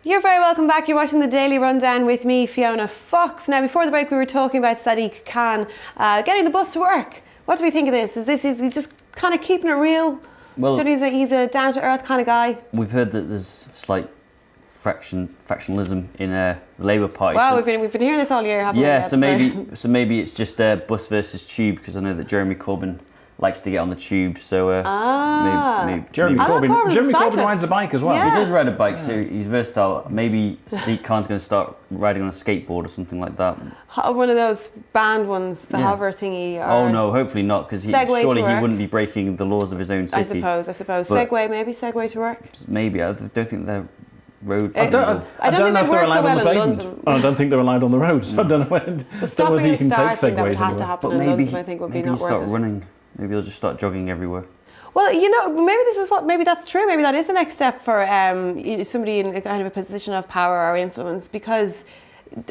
You're very welcome back. You're watching the Daily Rundown with me, Fiona Fox. Now, before the break, we were talking about Sadiq Khan getting the bus to work. What do we think of this? Is he just kind of keeping it real? Well, so he's a down-to-earth kind of guy. We've heard that there's slight factionalism in the Labour Party. Well, we've been hearing this all year, haven't we? Yeah, so maybe it's just bus versus tube, because I know that Jeremy Corbyn likes to get on the tube, so maybe Jeremy Corbyn rides a bike as well. Yeah. He does ride a bike, so he's versatile. Maybe Sadiq Khan's going to start riding on a skateboard or something like that. One of those band ones, the hover thingy. Oh no, hopefully not, because surely he wouldn't be breaking the laws of his own city. I suppose. Segway to work. Maybe. I don't think they're road. I don't know if they're allowed on the pavement. I don't think they're allowed on the roads. I don't know whether you can take segways that would have to happen in London, I think, would be not worth it. Start running. Maybe he'll just start jogging everywhere. Well, maybe that's true. Maybe that is the next step for somebody in kind of a position of power or influence, because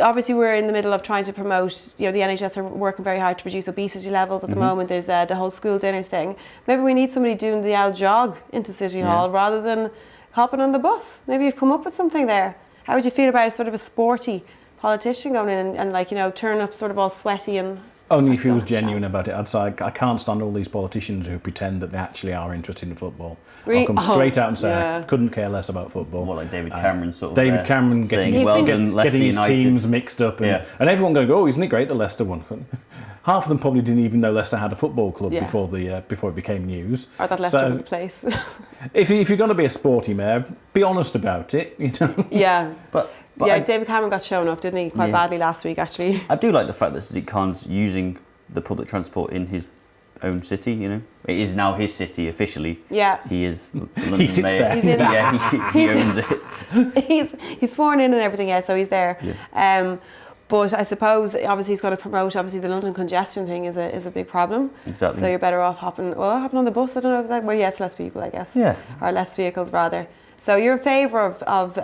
obviously we're in the middle of trying to promote, the NHS are working very hard to reduce obesity levels at the moment. There's the whole school dinners thing. Maybe we need somebody doing the old jog into City Hall rather than hopping on the bus. Maybe you've come up with something there. How would you feel about a sort of a sporty politician going in and turning up sort of all sweaty and... Only if he was genuine about it. I'd say I can't stand all these politicians who pretend that they actually are interested in football. I'll come straight out and say I couldn't care less about football. What, like David Cameron sort of? David Cameron getting his teams mixed up, and everyone going, "Oh, isn't it great the Leicester one?" Half of them probably didn't even know Leicester had a football club before it became news. Or that Leicester was a place. if you're going to be a sporty mayor, be honest about it. Yeah, but David Cameron got shown up, didn't he? Quite badly last week, actually. I do like the fact that Sadiq Khan's using the public transport in his own city. It is now his city officially. Yeah, he is. He sits there. He's in he owns it. He's sworn in and everything. So he's there. Yeah. But I suppose, obviously, he's going to promote. Obviously, the London congestion thing is a big problem. Exactly. So you're better off hopping on the bus. I don't know. Well, it's less people, I guess. Yeah. Or less vehicles, rather. So you're in favour of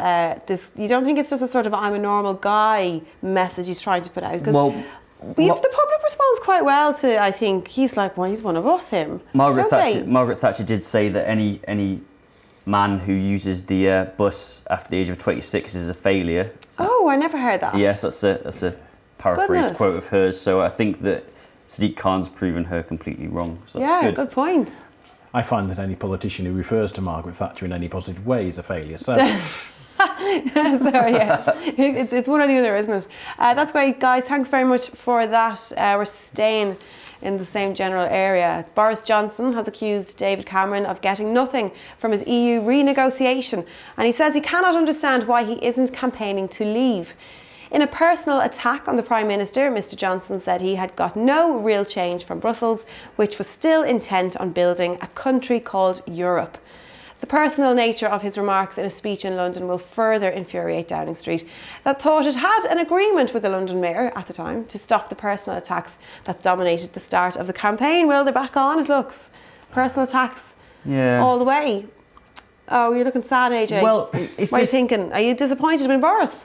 this. You don't think it's just a sort of "I'm a normal guy" message he's trying to put out? Because the public responds quite well to. I think he's like, well, he's one of us. Margaret Thatcher did say that any man who uses the bus after the age of 26 is a failure. Oh, I never heard that. Yes, that's a paraphrased quote of hers. So I think that Sadiq Khan's proven her completely wrong. So that's good point. I find that any politician who refers to Margaret Thatcher in any positive way is a failure. So, it's one or the other, isn't it? That's great, guys. Thanks very much for that. We're staying in the same general area. Boris Johnson has accused David Cameron of getting nothing from his EU renegotiation, and he says he cannot understand why he isn't campaigning to leave. In a personal attack on the Prime Minister, Mr Johnson said he had got no real change from Brussels, which was still intent on building a country called Europe. The personal nature of his remarks in a speech in London will further infuriate Downing Street, that thought it had an agreement with the London mayor at the time to stop the personal attacks that dominated the start of the campaign. Well, they're back on, it looks. Personal attacks all the way. Oh, you're looking sad, AJ. Well, what are you thinking? Are you disappointed in Boris?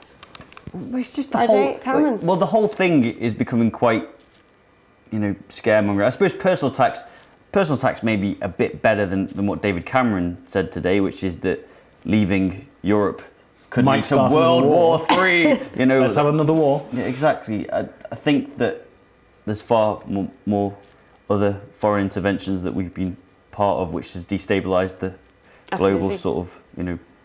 It's just the whole. The whole thing is becoming quite, scaremonger. I suppose personal tax may be a bit better than what David Cameron said today, which is that leaving Europe could lead to World War III. Let's have another war. Yeah, exactly. I think that there's far more other foreign interventions that we've been part of, which has destabilised the global sort of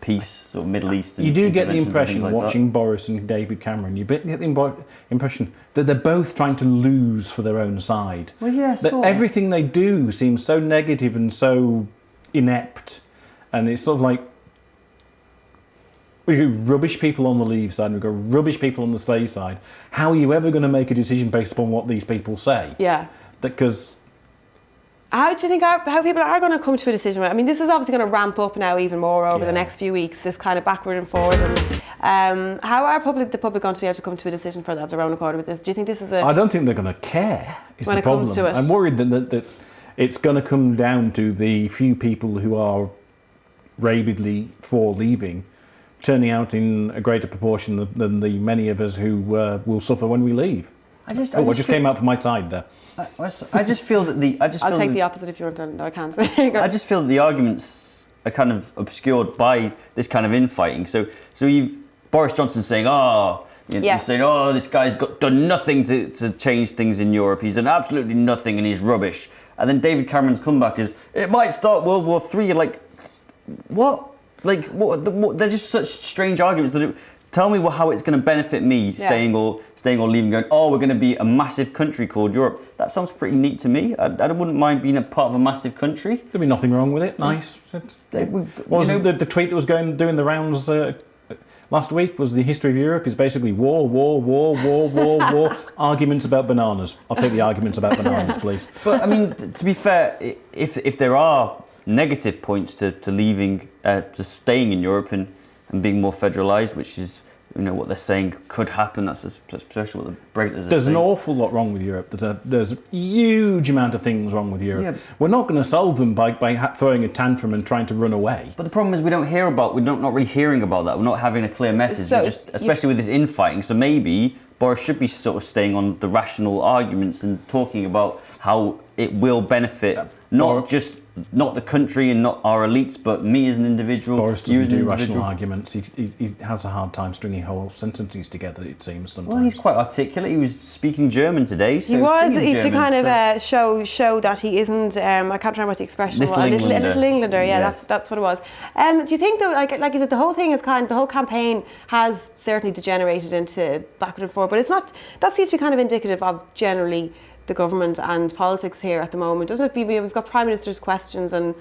peace, sort of Middle Eastern. You do get the impression, watching Boris and David Cameron, you get the impression that they're both trying to lose for their own side. Well, yeah, that everything they do seems so negative and so inept, and it's sort of like we rubbish people on the Leave side and we've got rubbish people on the Stay side. How are you ever going to make a decision based upon what these people say? Yeah. Because... How do you think how people are going to come to a decision? I mean, this is obviously going to ramp up now even more over the next few weeks, this kind of backward and forward. And, how are the public going to be able to come to a decision of their own accord with this? Do you think this is I don't think they're going to care, is when the it problem. Comes to it. I'm worried that it's going to come down to the few people who are rabidly for leaving turning out in a greater proportion than the many of us who will suffer when we leave. I just came out from my side there. I just feel that I'll take the opposite if you want to. No, I can't. I just feel that the arguments are kind of obscured by this kind of infighting. So Boris Johnson saying, saying, oh, this guy's done nothing to change things in Europe. He's done absolutely nothing and he's rubbish. And then David Cameron's comeback is, it might start World War III. You're like, what? Like, what? They're just such strange arguments that tell me how it's going to benefit me staying or leaving, going, oh, we're going to be a massive country called Europe. That sounds pretty neat to me. I wouldn't mind being a part of a massive country. There'd be nothing wrong with it. Nice. The tweet that was doing the rounds last week was the history of Europe is basically war, arguments about bananas. I'll take the arguments about bananas, please. But I mean, to be fair, if there are negative points to leaving, to staying in Europe and being more federalised, which is what they're saying could happen. That's especially what the Brexit is. There's an awful lot wrong with Europe. There's a huge amount of things wrong with Europe. Yeah. We're not going to solve them by throwing a tantrum and trying to run away. But the problem is we're not really hearing about that. We're not having a clear message, especially with this infighting. So maybe Boris should be sort of staying on the rational arguments and talking about how it will benefit not the country and not our elites, but me as an individual. Boris doesn't do rational arguments. He has a hard time stringing whole sentences together, it seems, sometimes. Well, he's quite articulate. He was speaking German today. So he was, to kind of show that he isn't, I can't remember what the expression was. A little Englander, yeah, yes. that's what it was. Do you think, though, like is it the whole thing is the whole campaign has certainly degenerated into backward and forward, but it's not, that seems to be kind of indicative of generally the government and politics here at the moment, doesn't it? We've got Prime Minister's questions and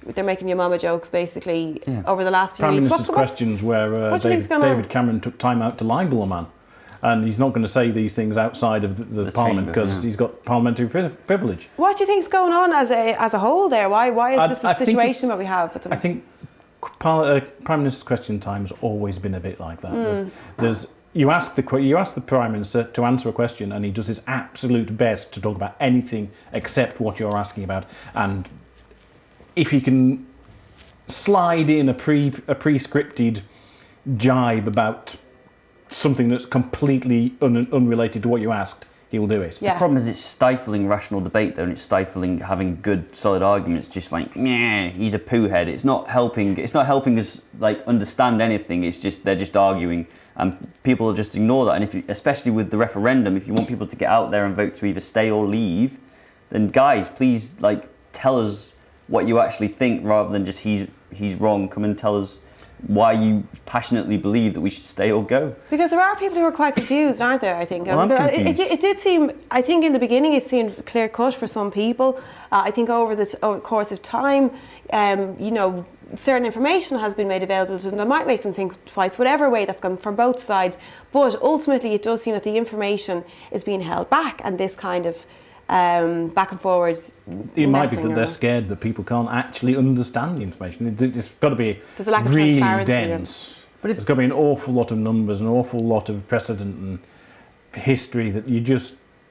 they're making your mama jokes basically over the last few weeks. Prime Minister's questions where David Cameron took time out to libel a man, and he's not going to say these things outside of the Parliament because he's got parliamentary privilege. What do you think's going on as a whole there? Why is this the situation that we have at the moment? I think Prime Minister's question time has always been a bit like that. You ask the Prime Minister to answer a question and he does his absolute best to talk about anything except what you're asking about. And if he can slide in a pre-scripted jibe about something that's completely unrelated to what you asked, he'll do it. Yeah. The problem is it's stifling rational debate though, and it's stifling having good solid arguments. Just like, yeah, he's a poo head. It's not helping us like understand anything. It's just they're just arguing. And people will just ignore that. And especially with the referendum, if you want people to get out there and vote to either stay or leave, then guys, please tell us what you actually think rather than just he's wrong. Come and tell us why you passionately believe that we should stay or go. Because there are people who are quite confused, aren't there, I think? Well, I'm confused. It did seem, I think in the beginning it seemed clear cut for some people. I think over the course of time, certain information has been made available to them that might make them think twice, whatever way that's gone from both sides. But ultimately it does seem that the information is being held back, and this kind of back and forwards. It might be that they're scared that people can't actually understand the information. It's got to be There's a lack of really transparency dense. But there's got to be an awful lot of numbers, an awful lot of precedent and history that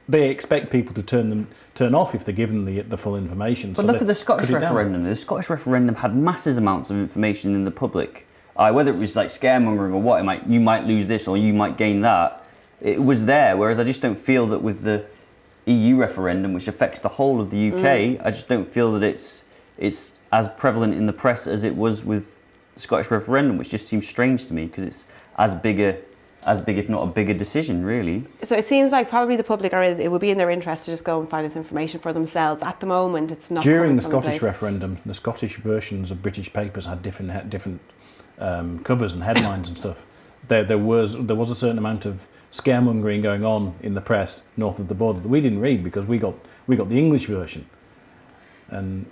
they expect people to turn off if they're given the full information. But look at the Scottish referendum. The Scottish referendum had massive amounts of information in the public. Whether it was like scaremongering or what, you might lose this or you might gain that. It was there. Whereas I just don't feel that with the EU referendum, which affects the whole of the UK, I just don't feel that it's as prevalent in the press as it was with the Scottish referendum, which just seems strange to me because it's as big if not a bigger decision, really. So it seems like probably the public it would be in their interest to just go and find this information for themselves. At the moment, it's not. During the Scottish referendum, the Scottish versions of British papers had different covers and headlines and stuff. There was a certain amount of scaremongering going on in the press north of the border that we didn't read because we got the English version, and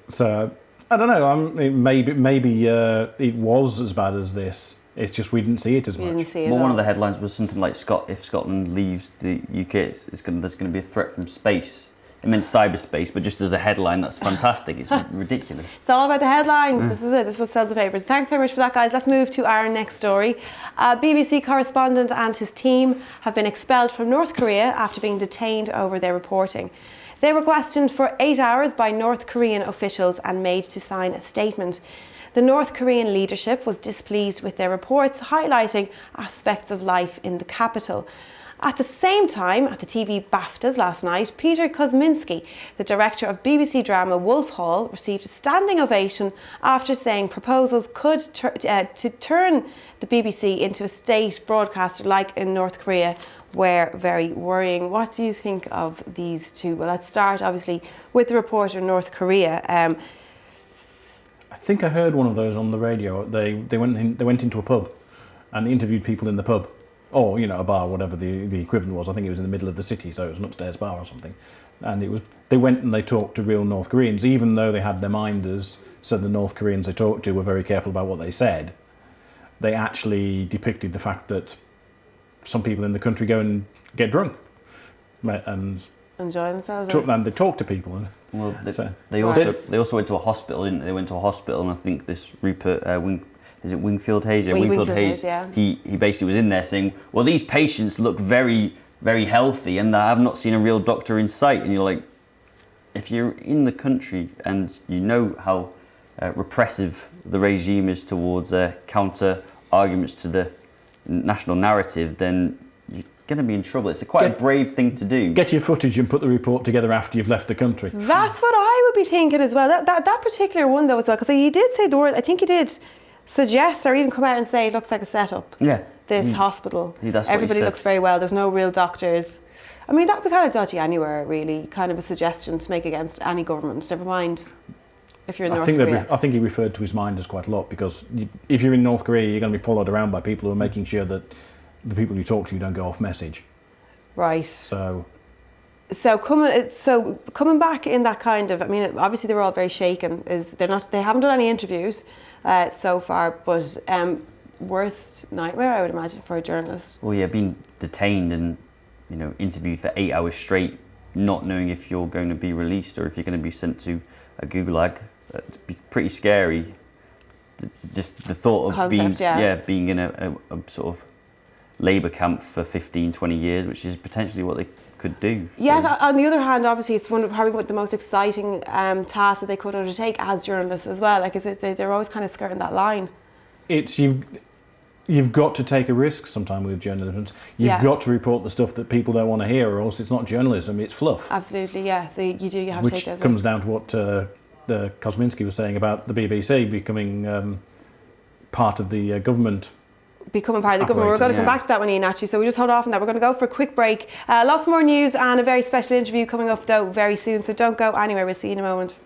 so I don't know. Maybe it was as bad as this. It's just we didn't see it as much. One of the headlines was something like if Scotland leaves the UK, there's going to be a threat from space. It meant cyberspace, but just as a headline, that's fantastic. It's ridiculous. It's all about the headlines. This is it. This is what sells the papers. Thanks very much for that, guys. Let's move to our next story. BBC correspondent and his team have been expelled from North Korea after being detained over their reporting. They were questioned for 8 hours by North Korean officials and made to sign a statement. The North Korean leadership was displeased with their reports, highlighting aspects of life in the capital. At the same time, at the TV BAFTAs last night, Peter Kosminski, the director of BBC drama Wolf Hall, received a standing ovation after saying proposals could to turn the BBC into a state broadcaster like in North Korea were very worrying. What do you think of these two? Well, let's start obviously with the reporter in North Korea. I think I heard one of those on the radio. They went into a pub and interviewed people in the pub, or a bar, whatever the equivalent was. I think it was in the middle of the city, so it was an upstairs bar or something. And they went and they talked to real North Koreans, even though they had their minders, so the North Koreans they talked to were very careful about what they said. They actually depicted the fact that some people in the country go and get drunk and enjoy themselves. And they talk to people. And well, they also went to a hospital. Didn't they? They went to a hospital, and I think this Rupert Wingfield Hayes? Yeah, Wingfield Hayes. Yeah. He basically was in there saying, "Well, these patients look very, very healthy, and I have not seen a real doctor in sight." And you're like, if you're in the country and you know how repressive the regime is towards counter arguments to the national narrative, then you're going to be in trouble. It's quite a brave thing to do. Get your footage and put the report together after you've left the country. That's what I would be thinking as well. That particular one though as well, because he did say the word. I think he did suggest or even come out and say it looks like a setup. Yeah. This hospital. That's everybody looks very well. There's no real doctors. I mean, that would be kind of dodgy anywhere, really. Kind of a suggestion to make against any government. Never mind if you're in North Korea. I think he referred to his minders quite a lot, because if you're in North Korea, you're going to be followed around by people who are making sure that the people you talk to don't go off message. Right. So coming back in that kind of, I mean, obviously they were all very shaken. They haven't done any interviews so far, but worst nightmare, I would imagine, for a journalist. Well, yeah, being detained and interviewed for 8 hours straight, not knowing if you're going to be released or if you're going to be sent to a gulag. It'd be pretty scary. Just the thought of being in a sort of labour camp for 15, 20 years, which is potentially what they could do. So. Yes, on the other hand, obviously it's probably the most exciting task that they could undertake as journalists as well. Like they're always kind of skirting that line. You've got to take a risk sometime with journalism. You've got to report the stuff that people don't want to hear, or else it's not journalism, it's fluff. Absolutely, yeah. So you have to take those risks. Which comes down to what Kosminski was saying about the BBC becoming part of the government. Becoming part of the government. We're going to come back to that one, Ian, actually. So we just hold off on that. We're going to go for a quick break. Lots more news and a very special interview coming up, though, very soon. So don't go anywhere. We'll see you in a moment.